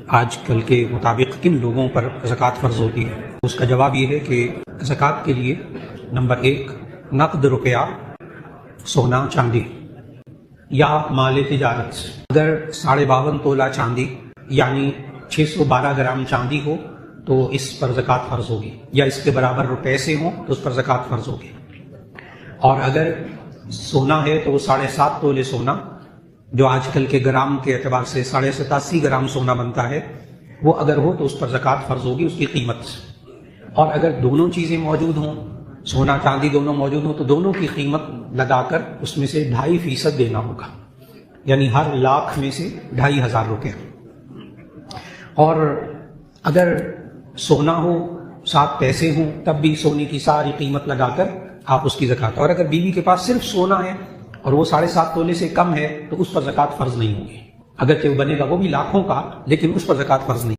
آج کل کے مطابق کن لوگوں پر زکوٰۃ فرض ہوتی ہے؟ اس کا جواب یہ ہے کہ زکوٰۃ کے لیے نمبر 1 نقد روپیہ، سونا چاندی یا مال تجارت. اگر 52.5 تولہ چاندی یعنی 612 گرام چاندی ہو تو اس پر زکوٰۃ فرض ہوگی، یا اس کے برابر روپے سے ہوں تو اس پر زکوٰۃ فرض ہوگی. اور اگر سونا ہے تو وہ 7.5 تولے سونا، جو آج کل کے گرام کے اعتبار سے 87.5 گرام سونا بنتا ہے، وہ اگر ہو تو اس پر زکوٰۃ فرض ہوگی، اس کی قیمت. اور اگر دونوں چیزیں موجود ہوں، سونا چاندی دونوں موجود ہوں، تو دونوں کی قیمت لگا کر اس میں سے 2.5% دینا ہوگا، یعنی ہر لاکھ میں سے 2,500 روپے. اور اگر سونا ہو 7 پیسے ہوں تب بھی سونے کی ساری قیمت لگا کر آپ اس کی زکوٰۃ. اور اگر بیوی کے پاس صرف سونا ہے اور وہ 7.5 تولے سے کم ہے تو اس پر زکوٰۃ فرض نہیں ہوگی، اگرچہ وہ بنے گا وہ بھی لاکھوں کا، لیکن اس پر زکوٰۃ فرض نہیں.